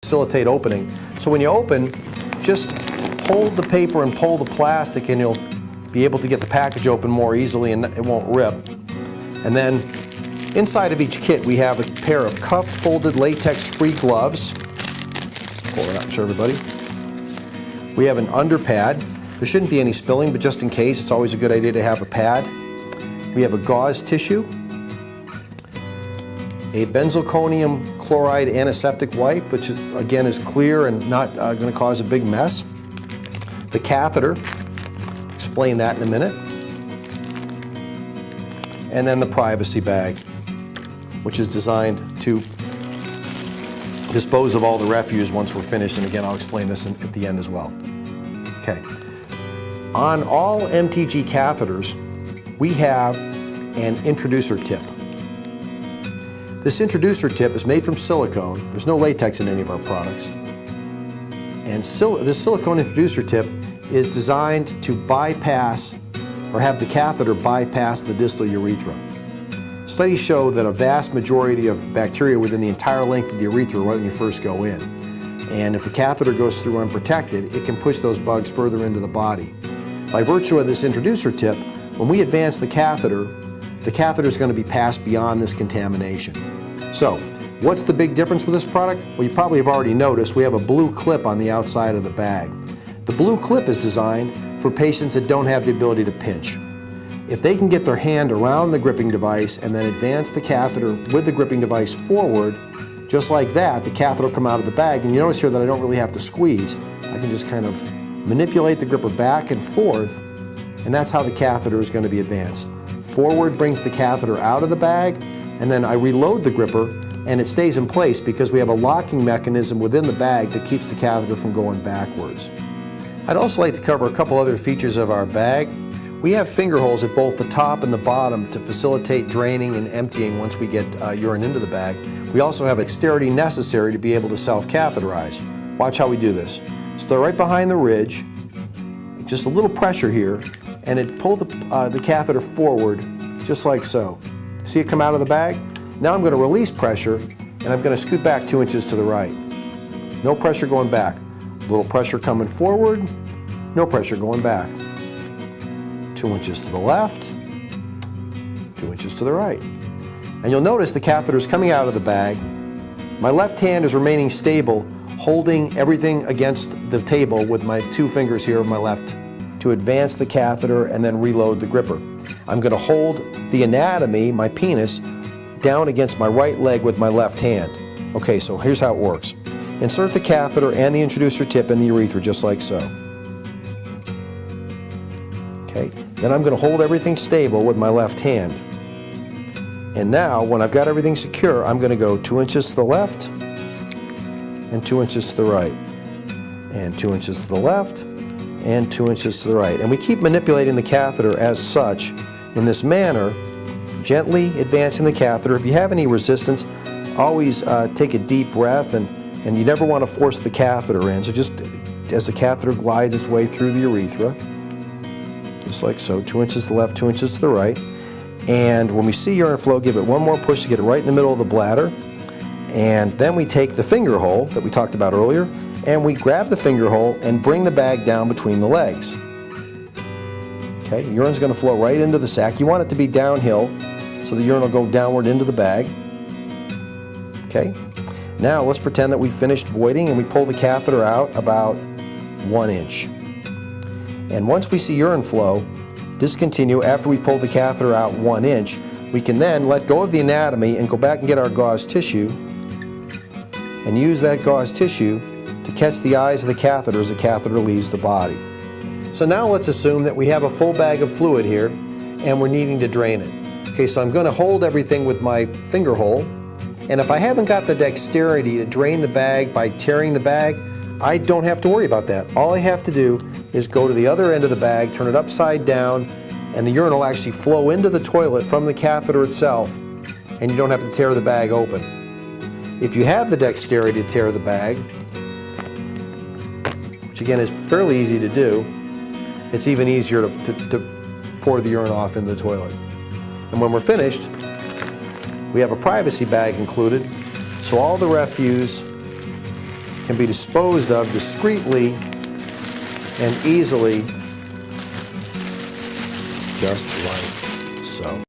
facilitate opening. So when you open, just hold the paper and pull the plastic and you'll be able to get the package open more easily and it won't rip. And then inside of each kit we have a pair of cuffed folded latex-free gloves. Pull it out and show everybody. We have an under pad. There shouldn't be any spilling, but just in case, it's always a good idea to have a pad. We have a gauze tissue, a benzalkonium chloride antiseptic wipe, which again is clear and not going to cause a big mess. The catheter, explain that in a minute. And then the privacy bag, which is designed to dispose of all the refuse once we're finished, and again I'll explain this at the end as well. Okay. On all MTG catheters, we have an introducer tip. This introducer tip is made from silicone. There's no latex in any of our products. And this silicone introducer tip is designed to bypass or have the catheter bypass the distal urethra. Studies show that a vast majority of bacteria within the entire length of the urethra right when you first go in. And if the catheter goes through unprotected, it can push those bugs further into the body. By virtue of this introducer tip, when we advance the catheter is going to be passed beyond this contamination. So, what's the big difference with this product? Well, you probably have already noticed we have a blue clip on the outside of the bag. The blue clip is designed for patients that don't have the ability to pinch. If they can get their hand around the gripping device and then advance the catheter with the gripping device forward, just like that, the catheter will come out of the bag, and you notice here that I don't really have to squeeze. I can just kind of manipulate the gripper back and forth, and that's how the catheter is going to be advanced. Forward brings the catheter out of the bag, and then I reload the gripper, and it stays in place because we have a locking mechanism within the bag that keeps the catheter from going backwards. I'd also like to cover a couple other features of our bag. We have finger holes at both the top and the bottom to facilitate draining and emptying once we get urine into the bag. We also have dexterity necessary to be able to self-catheterize. Watch how we do this. So right behind the ridge, just a little pressure here, and it pull the catheter forward just like so. See it come out of the bag? Now I'm going to release pressure and I'm going to scoot back 2 inches to the right. No pressure going back. A little pressure coming forward, no pressure going back. 2 inches to the left, 2 inches to the right. And you'll notice the catheter is coming out of the bag. My left hand is remaining stable, holding everything against the table with my 2 fingers here of my left to advance the catheter and then reload the gripper. I'm going to hold the anatomy, my penis, down against my right leg with my left hand. Okay, so here's how it works. Insert the catheter and the introducer tip in the urethra just like so. Okay, then I'm going to hold everything stable with my left hand. And now, when I've got everything secure, I'm going to go 2 inches to the left and 2 inches to the right, and 2 inches to the left and 2 inches to the right. And we keep manipulating the catheter as such in this manner, gently advancing the catheter. If you have any resistance, always take a deep breath, and you never want to force the catheter in. So just as the catheter glides its way through the urethra, just like so, 2 inches to the left, 2 inches to the right. And when we see urine flow, give it one more push to get it right in the middle of the bladder. And then we take the finger hole that we talked about earlier, and we grab the finger hole and bring the bag down between the legs. Okay, urine's going to flow right into the sac. You want it to be downhill, so the urine will go downward into the bag. Okay, now let's pretend that we've finished voiding and we pull the catheter out about 1 inch. And once we see urine flow, discontinue after we pull the catheter out 1 inch. We can then let go of the anatomy and go back and get our gauze tissue and use that gauze tissue to catch the eyes of the catheter as the catheter leaves the body. So now let's assume that we have a full bag of fluid here and we're needing to drain it. Okay, so I'm going to hold everything with my finger hole, and if I haven't got the dexterity to drain the bag by tearing the bag, I don't have to worry about that. All I have to do is go to the other end of the bag, turn it upside down, and the urine will actually flow into the toilet from the catheter itself, and you don't have to tear the bag open. If you have the dexterity to tear the bag, which again is fairly easy to do, it's even easier to pour the urine off into the toilet. And when we're finished, we have a privacy bag included, so all the refuse can be disposed of discreetly and easily, just like so.